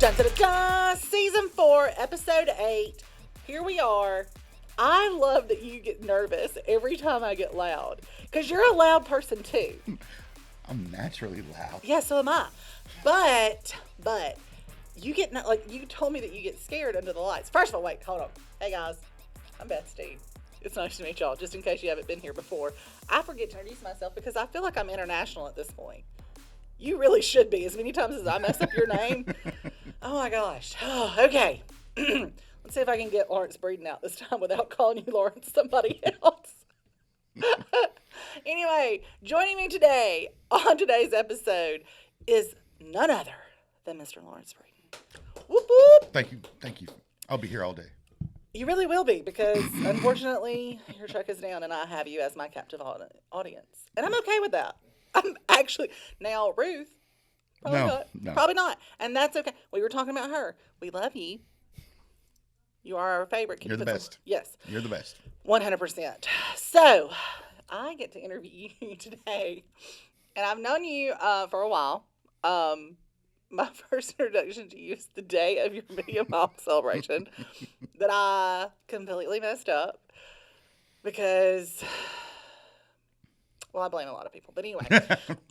Dun, dun, dun, dun. Season 4, episode 8. Here we are. I love that you get nervous every time I get loud. Because you're a loud person too. I'm naturally loud. Yeah, so am I. But, you get, like, you told me that you get scared under the lights. First of all, wait, hold on. Hey guys, I'm Beth, Steed. It's nice to meet y'all, just in case you haven't been here before. I forget to introduce myself because I feel like I'm international at this point. You really should be, as many times as I mess up your name. Oh my gosh. Oh, okay. Let's see if I can get Lawrence Breeden out this time without calling you Lawrence somebody else. Anyway, joining me today on today's episode is none other than Mr. Lawrence Breeden. Whoop whoop. Thank you. I'll be here all day. You really will be, because unfortunately your truck is down and I have you as my captive audience. And I'm okay with that. I'm actually, now Ruth, probably not. And that's okay. We were talking about her. We love you. You are our favorite. You're the best. Yes. You're the best. 100%. So, I get to interview you today. And I've known you for a while. My first introduction to you is the day of your video mom celebration that I completely messed up because, well, I blame a lot of people. But anyway,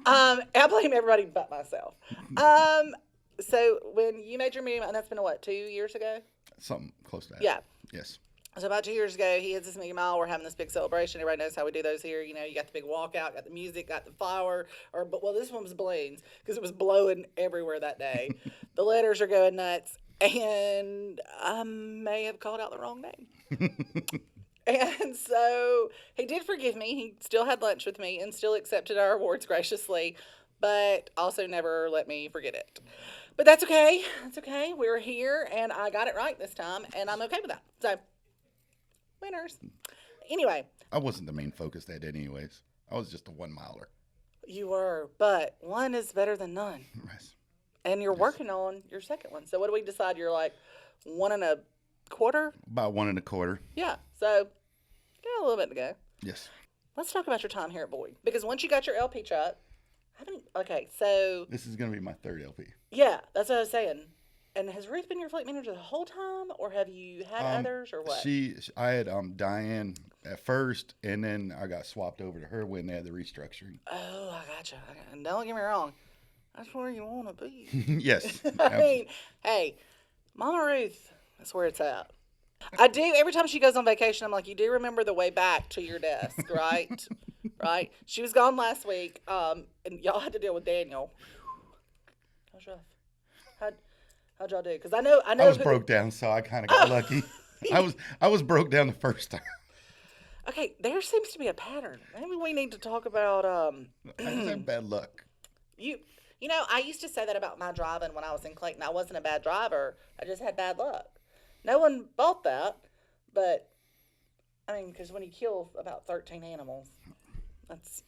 I blame everybody but myself. So when you made your media mom, and that's been, what, 2 years ago? Something close to that. Yeah. Yes. So about 2 years ago, he hits this Million Mile. We're having this big celebration. Everybody knows how we do those here. You know, you got the big walkout, got the music, got the flower. Well, this one was balloons because it was blowing everywhere that day. The letters are going nuts. And I may have called out the wrong name. And so he did forgive me. He still had lunch with me and still accepted our awards graciously, but also never let me forget it. But that's okay. That's okay. We're here, and I got it right this time, and I'm okay with that. So, winners. Anyway. I wasn't the main focus that day anyways. I was just a 1 miler. You were, but one is better than none. Yes. And you're working on your second one. So what do we decide? You're like 1 1/4? About 1 1/4. Yeah. So, got a little bit to go. Yes. Let's talk about your time here at Boyd. Because once you got your LP truck, so. This is going to be my 3rd LP. Yeah, that's what I was saying. And has Ruth been your fleet manager the whole time, or have you had others, or what? I had Diane at first, and then I got swapped over to her when they had the restructuring. Oh, I gotcha. And don't get me wrong, that's where you want to be. Yes. I mean, hey, Mama Ruth, that's where it's at. I do. Every time she goes on vacation, I'm like, you do remember the way back to your desk, right? Right? She was gone last week, and y'all had to deal with Daniel. That was rough. How'd y'all do? Because I know. I was broke down, so I kind of got lucky. I was broke down the first time. Okay, there seems to be a pattern. Maybe we need to talk about. I just had bad luck. You know, I used to say that about my driving when I was in Clayton. I wasn't a bad driver. I just had bad luck. No one bought that, but I mean, because when you kill about 13 animals, that's.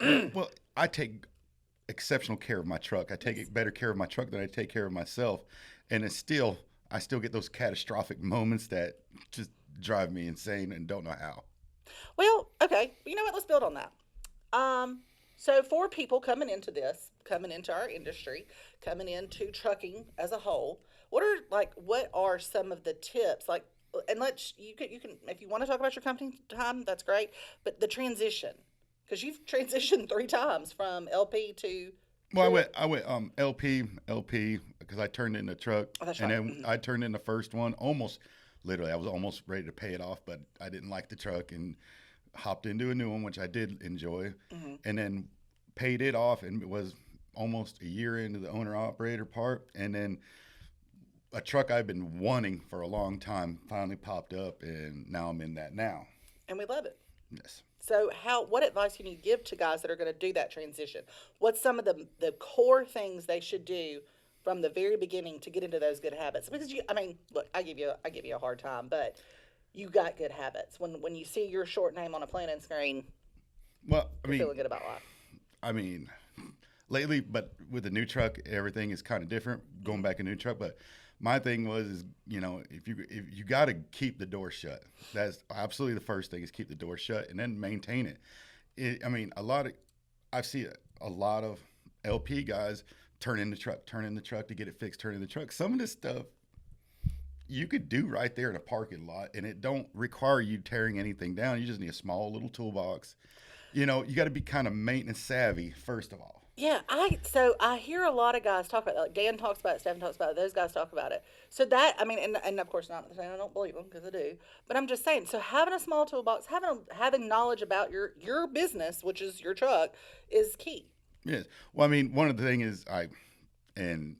Well, I take exceptional care of my truck. I take better care of my truck than I take care of myself, and I still get those catastrophic moments that just drive me insane and don't know how. Well, okay, you know what? Let's build on that. So for people coming into our industry, coming into trucking as a whole, what are some of the tips? Like, and you can if you want to talk about your company time, that's great. But the transition, because you've transitioned 3 times from LP to. Well, I went LP because I turned in the truck, oh, that's and right. then I turned in the first one almost. Literally, I was almost ready to pay it off, but I didn't like the truck and hopped into a new one, which I did enjoy, and then paid it off, and it was almost a year into the owner-operator part, and then a truck I've been wanting for a long time finally popped up, and now I'm in that now. And we love it. Yes. So what advice can you give to guys that are going to do that transition? What's some of the core things they should do from the very beginning to get into those good habits? Because look, I give you a hard time, but you got good habits. When you see your short name on a planning screen, well, you're feeling good about life. I mean, lately, but with the new truck, everything is kind of different. Going back a new truck, but my thing was, if you got to keep the door shut. That's absolutely the first thing is keep the door shut and then maintain it. I see a lot of LP guys turn in the truck to get it fixed, turn in the truck. Some of this stuff you could do right there in a parking lot, and it don't require you tearing anything down. You just need a small little toolbox. You got to be kind of maintenance savvy, first of all. Yeah, I hear a lot of guys talk about that. Like Dan talks about it, Stephen talks about it. Those guys talk about it. So that I mean, and of course not saying I don't believe them because I do, but I'm just saying. So having a small toolbox, having knowledge about your business, which is your truck, is key. Yes. Well, I mean, one of the thing is and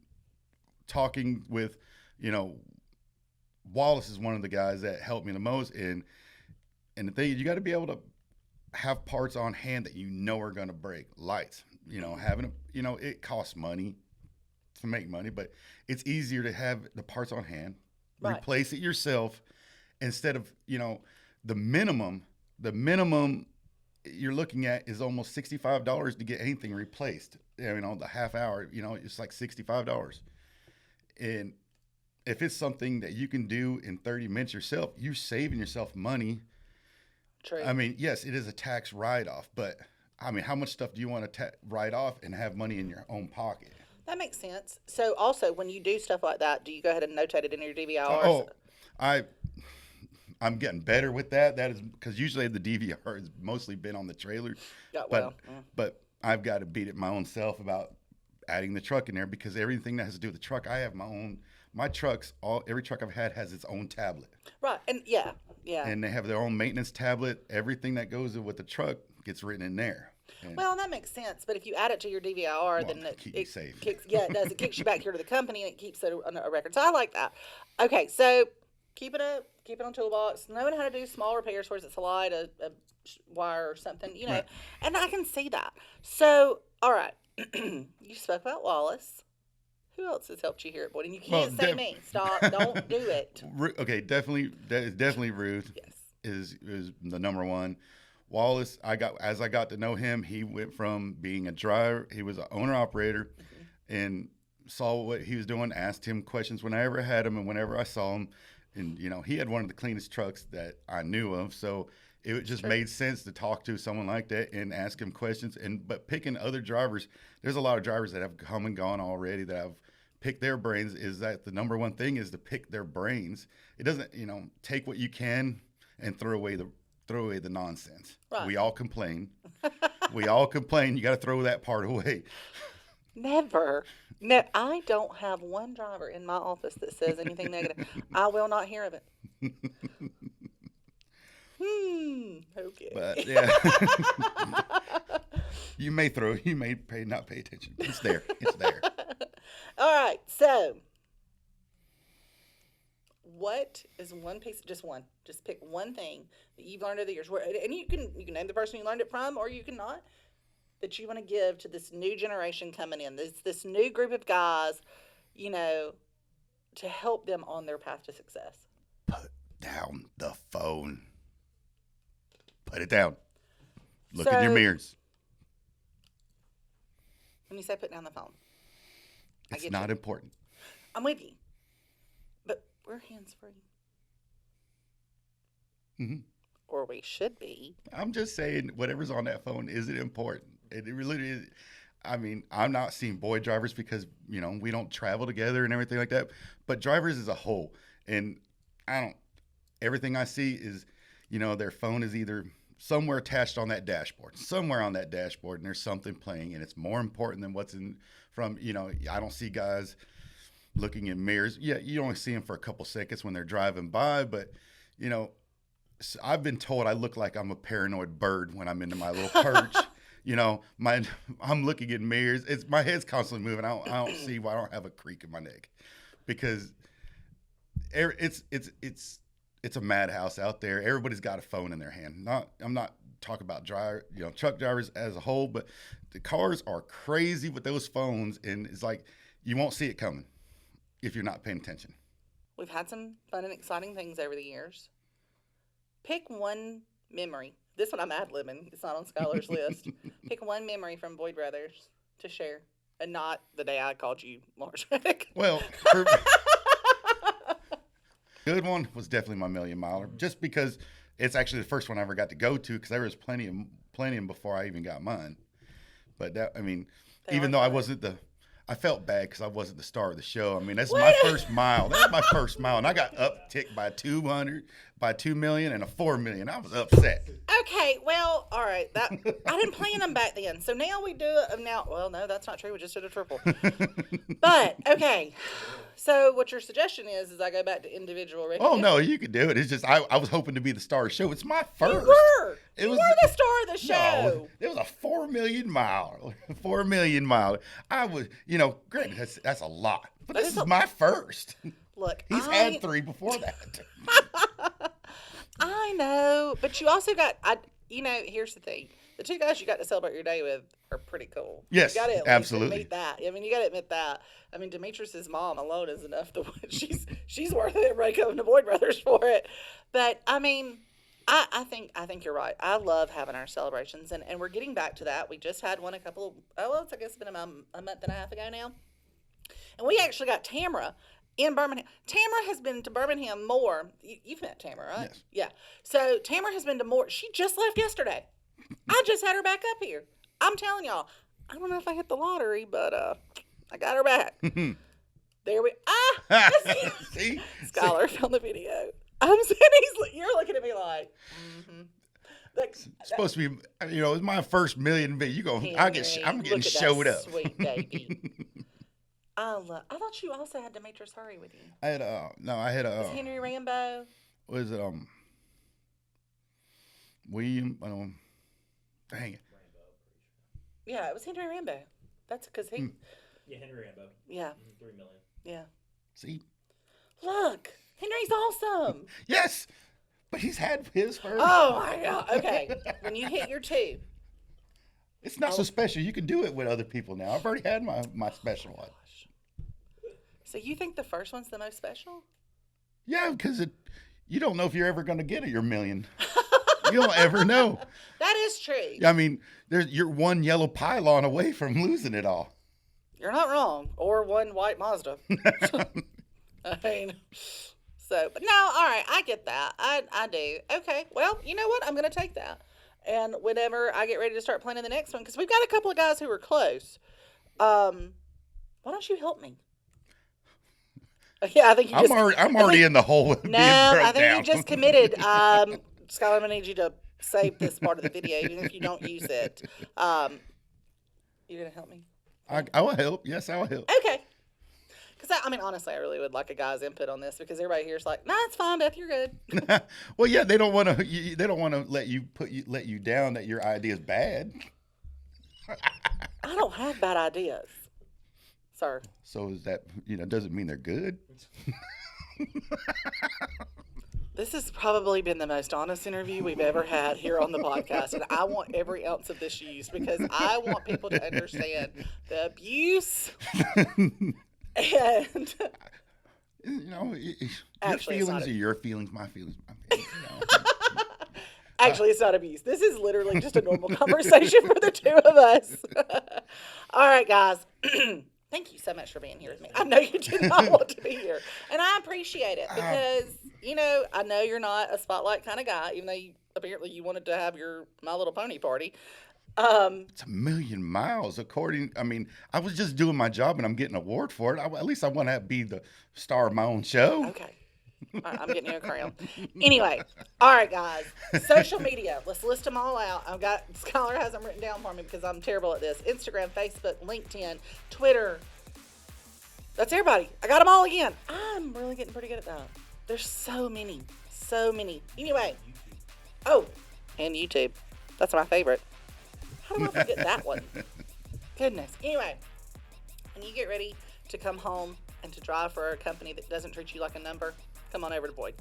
talking with, Wallace is one of the guys that helped me the most. And the thing is, you got to be able to have parts on hand that are going to break. Lights, having it costs money to make money, but it's easier to have the parts on hand, right. Replace it yourself instead of, the minimum you're looking at is almost $65 to get anything replaced. The half hour, it's like $65. And if it's something that you can do in 30 minutes yourself, you're saving yourself money. True. I mean, yes, it is a tax write-off, but I mean, how much stuff do you want to write off and have money in your own pocket? That makes sense. So also, when you do stuff like that, do you go ahead and notate it in your DVR? I'm getting better with that. That is because usually the DVR has mostly been on the trailer. But I've got to beat it my own self about adding the truck in there because everything that has to do with the truck, I have my own. My trucks, every truck I've had has its own tablet. Right, and yeah. And they have their own maintenance tablet. Everything that goes with the truck gets written in there. Well, that makes sense. But if you add it to your DVR, then it safe. It does. It kicks you back here to the company, and it keeps it on a record. So I like that. Okay, so keep it on toolbox. Knowing how to do small repairs, where it's a light, a wire, or something, Right. And I can see that. So, all right, you spoke about Wallace. Who else has helped you here at Boyd? And you can't say me. Stop. Don't do it. Okay, definitely Ruth. Yes. Is the number one. Wallace, as I got to know him, he went from being a driver, he was an owner operator, and saw what he was doing, asked him questions whenever I had him and whenever I saw him. And, he had one of the cleanest trucks that I knew of. So it just made sense to talk to someone like that and ask him questions. But picking other drivers, there's a lot of drivers that have come and gone already that I've picked their brains. Is that the number one thing is to pick their brains. It doesn't, take what you can and throw away the nonsense. Right. We all complain. You got to throw that part away. Never. No, I don't have one driver in my office that says anything negative. I will not hear of it. Okay. But yeah, you may not pay attention. It's there. All right. So, what is one piece? Just pick one thing that you've learned over the years. And you can name the person you learned it from, or you can not. That you want to give to this new generation coming in, this new group of guys, to help them on their path to success. Put down the phone. Put it down. Look in your mirrors. When you say put down the phone, it's not important. I'm with you, but we're hands-free. Mm-hmm. Or we should be. I'm just saying, whatever's on that phone isn't important. It really is. I mean, I'm not seeing boy drivers because, we don't travel together and everything like that. But drivers as a whole, and everything I see is, their phone is either somewhere attached on that dashboard, and there's something playing, and it's more important than what's I don't see guys looking in mirrors. Yeah, you only see them for a couple seconds when they're driving by, but, I've been told I look like I'm a paranoid bird when I'm into my little perch. I'm looking in mirrors. My head's constantly moving. I don't see why I don't have a creak in my neck, because it's a madhouse out there. Everybody's got a phone in their hand. I'm not talking about truck drivers as a whole, but the cars are crazy with those phones, and it's like you won't see it coming if you're not paying attention. We've had some fun and exciting things over the years. Pick one memory. This one I'm ad-libbing. It's not on Skyelar's list. Pick one memory from Boyd Brothers to share, and not the day I called you Lars Reddick. Well, good one was definitely my million miler, just because it's actually the first one I ever got to go to, because there was plenty of them before I even got mine. But that, even though I wasn't I felt bad because I wasn't the star of the show. I mean, that's What? my first mile. That was my first mile, and I got upticked by 200, by 2 million, and a 4 million. I was upset. Okay, well, all right. That I didn't plan them back then, so now we do it. Now, well, no, that's not true. We just did a triple. But okay, so what your suggestion is I go back to individual recognition. Oh no, you could do it. It's just I was hoping to be the star of the show. It's my first. You were the star of the show. No, it was a 4 million mile. 4 million mile. I was, granted that's a lot, but this is my first. Look, He's had 3 before that. I know, but you also got, here's the thing. The 2 guys you got to celebrate your day with are pretty cool. Yes, you gotta absolutely. admit that. I mean, you got to admit that. I mean, Demetrius's mom alone is enough to, she's worth it. Everybody coming to Boyd Brothers for it. But I mean, I think you're right. I love having our celebrations, and we're getting back to that. We just had one I guess it's been a month and a half ago now. And we actually got Tamara in Birmingham. Tamara has been to Birmingham more. You've met Tamara, right? Yes. Yeah. So Tamara has been to more. She just left yesterday. I just had her back up here. I'm telling y'all, I don't know if I hit the lottery, but I got her back. There we See? Skyelar found the video. I'm saying you're looking at me like, It's supposed to be, it's my first million. But I'm getting showed up. Sweet baby. I thought you also had Demetrius Hurry with you. I had Was Henry Rambo? What is it? William. Dang it. Yeah, it was Henry Rambo. That's because he. Yeah, Henry Rambo. Yeah. 3 million. Yeah. See. Look, Henry's awesome. Yes, but he's had his first. Oh my God. Okay, when you hit your 2. It's not so special. You can do it with other people now. I've already had my special one. So you think the first one's the most special? Yeah, because you don't know if you're ever going to get your million. You don't ever know. That is true. I mean, you're one yellow pylon away from losing it all. You're not wrong. Or one white Mazda. I mean, but no, all right, I get that. I do. Okay, well, you know what? I'm going to take that. And whenever I get ready to start planning the next one, because we've got a couple of guys who are close, why don't you help me? Yeah, I think you I'm already in the hole with being broke I think down. you just committed. Skyelar, I'm going to need you to save this part of the video, even if you don't use it. You're going to help me? I will help. Yes, I will help. Okay. Because, honestly, I really would like a guy's input on this, because everybody here's like, nah, it's fine, Beth, you're good. Well, yeah, they don't want to let you down that your idea is bad. I don't have bad ideas, sir. So is that, doesn't mean they're good? This has probably been the most honest interview we've ever had here on the podcast, and I want every ounce of this used, because I want people to understand the abuse and your Actually, feelings are your feelings, my feelings, my feelings. Actually, it's not abuse. This is literally just a normal conversation for the 2 of us. All right, guys. Thank you so much for being here with me. I know you did not want to be here, and I appreciate it, because I know you're not a spotlight kind of guy, even though apparently you wanted to have your My Little Pony party. It's a million miles. I was just doing my job, and I'm getting an award for it. At least I want to be the star of my own show. Okay. All right, I'm getting you a crown. Anyway, all right, guys. Social media. Let's list them all out. Skyelar has them written down for me because I'm terrible at this. Instagram, Facebook, LinkedIn, Twitter. That's everybody. I got them all again. I'm really getting pretty good at that. There's so many. So many. Anyway. Oh, and YouTube. That's my favorite. How do I forget that one? Goodness. Anyway, when you get ready to come home and to drive for a company that doesn't treat you like a number, come on over to Boyd.